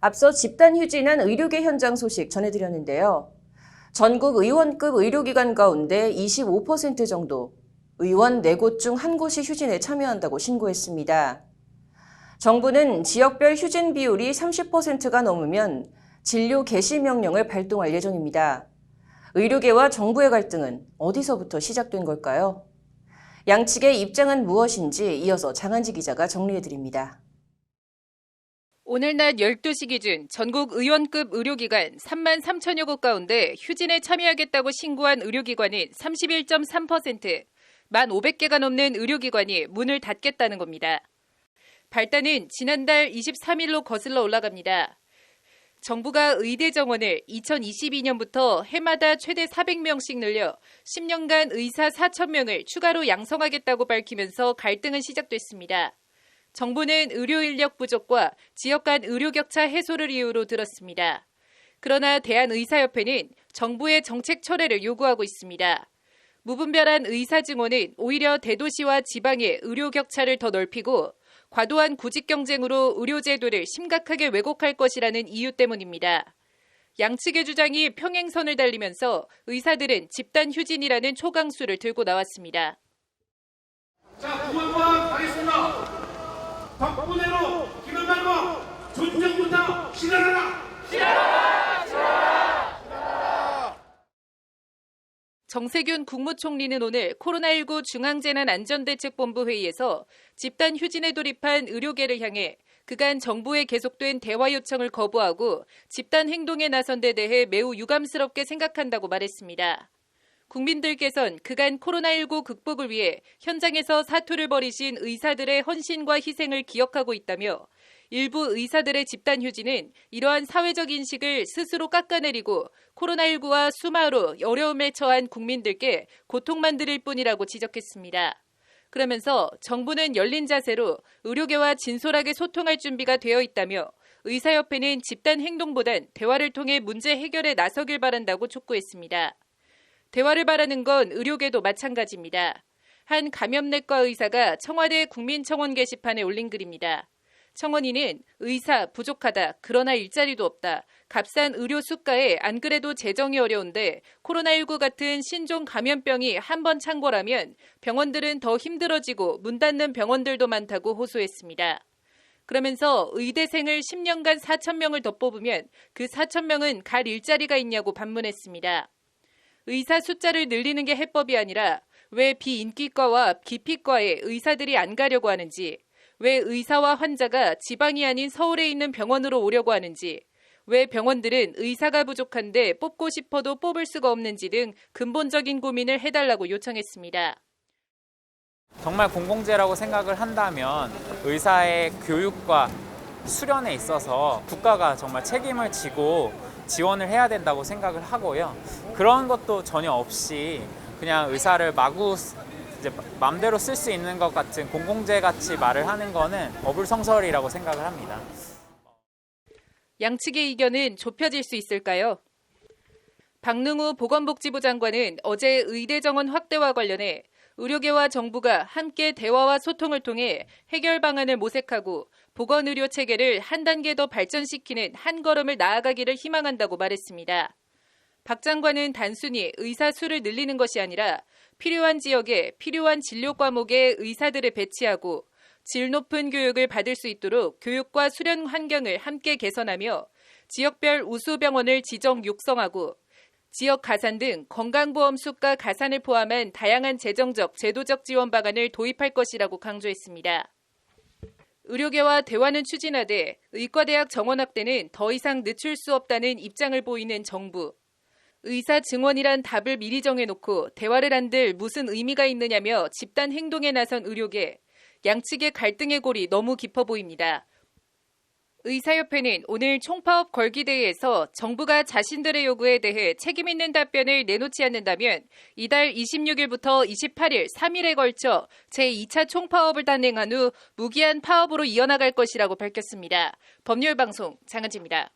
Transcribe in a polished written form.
앞서 집단 휴진한 의료계 현장 소식 전해드렸는데요. 전국 의원급 의료기관 가운데 25% 정도, 의원 4곳 중 1곳이 휴진에 참여한다고 신고했습니다. 정부는 지역별 휴진 비율이 30%가 넘으면 진료 개시 명령을 발동할 예정입니다. 의료계와 정부의 갈등은 어디서부터 시작된 걸까요? 양측의 입장은 무엇인지 이어서 장한지 기자가 정리해드립니다. 오늘 낮 12시 기준 전국 의원급 의료기관 3만 3천여 곳 가운데 휴진에 참여하겠다고 신고한 의료기관은 31.3%, 1,500개가 넘는 의료기관이 문을 닫겠다는 겁니다. 발단은 지난달 23일로 거슬러 올라갑니다. 정부가 의대 정원을 2022년부터 해마다 최대 400명씩 늘려 10년간 의사 4,000명을 추가로 양성하겠다고 밝히면서 갈등은 시작됐습니다. 정부는 의료 인력 부족과 지역 간 의료 격차 해소를 이유로 들었습니다. 그러나 대한의사협회는 정부의 정책 철회를 요구하고 있습니다. 무분별한 의사 증원은 오히려 대도시와 지방의 의료 격차를 더 넓히고 과도한 구직 경쟁으로 의료제도를 심각하게 왜곡할 것이라는 이유 때문입니다. 양측의 주장이 평행선을 달리면서 의사들은 집단 휴진이라는 초강수를 들고 나왔습니다. 자, 구원과 가겠습니다. 덕분에로 기는 말고 존경부터 실현하라! 실현하라! 실현하라! 정세균 국무총리는 오늘 코로나19 중앙재난안전대책본부 회의에서 집단 휴진에 돌입한 의료계를 향해 그간 정부에 계속된 대화 요청을 거부하고 집단 행동에 나선 데 대해 매우 유감스럽게 생각한다고 말했습니다. 국민들께선 그간 코로나19 극복을 위해 현장에서 사투를 벌이신 의사들의 헌신과 희생을 기억하고 있다며 일부 의사들의 집단 휴진은 이러한 사회적 인식을 스스로 깎아내리고 코로나19와 수마로 어려움에 처한 국민들께 고통만 드릴 뿐이라고 지적했습니다. 그러면서 정부는 열린 자세로 의료계와 진솔하게 소통할 준비가 되어 있다며 의사협회는 집단 행동보단 대화를 통해 문제 해결에 나서길 바란다고 촉구했습니다. 대화를 바라는 건 의료계도 마찬가지입니다. 한 감염내과 의사가 청와대 국민청원 게시판에 올린 글입니다. 청원인은 의사 부족하다. 그러나 일자리도 없다. 값싼 의료 수가에 안 그래도 재정이 어려운데 코로나19 같은 신종 감염병이 한번 창궐하면 병원들은 더 힘들어지고 문 닫는 병원들도 많다고 호소했습니다. 그러면서 의대생을 10년간 4,000명을 더 뽑으면 그 4,000명은 갈 일자리가 있냐고 반문했습니다. 의사 숫자를 늘리는 게 해법이 아니라 왜 비인기과와 기피과에 의사들이 안 가려고 하는지, 왜 의사와 환자가 지방이 아닌 서울에 있는 병원으로 오려고 하는지, 왜 병원들은 의사가 부족한데 뽑고 싶어도 뽑을 수가 없는지 등 근본적인 고민을 해달라고 요청했습니다. 정말 공공재라고 생각을 한다면 의사의 교육과 수련에 있어서 국가가 정말 책임을 지고 지원을 해야 된다고 생각을 하고요. 그런 것도 전혀 없이 그냥 의사를 마구 이제 마음대로 쓸 수 있는 것 같은 공공재 같이 말을 하는 거는 어불성설이라고 생각을 합니다. 양측의 의견은 좁혀질 수 있을까요? 박능우 보건복지부 장관은 어제 의대 정원 확대와 관련해 의료계와 정부가 함께 대화와 소통을 통해 해결 방안을 모색하고 보건의료 체계를 한 단계 더 발전시키는 한 걸음을 나아가기를 희망한다고 말했습니다. 박 장관은 단순히 의사 수를 늘리는 것이 아니라 필요한 지역에 필요한 진료 과목에 의사들을 배치하고 질 높은 교육을 받을 수 있도록 교육과 수련 환경을 함께 개선하며 지역별 우수병원을 지정 육성하고 지역 가산 등 건강보험 수가 가산을 포함한 다양한 재정적, 제도적 지원 방안을 도입할 것이라고 강조했습니다. 의료계와 대화는 추진하되 의과대학 정원 확대는 더 이상 늦출 수 없다는 입장을 보이는 정부. 의사 증원이란 답을 미리 정해놓고 대화를 한들 무슨 의미가 있느냐며 집단 행동에 나선 의료계. 양측의 갈등의 골이 너무 깊어 보입니다. 의사협회는 오늘 총파업 걸기대회에서 정부가 자신들의 요구에 대해 책임 있는 답변을 내놓지 않는다면 이달 26일부터 28일 3일에 걸쳐 제2차 총파업을 단행한 후 무기한 파업으로 이어나갈 것이라고 밝혔습니다. 법률방송 장은지입니다.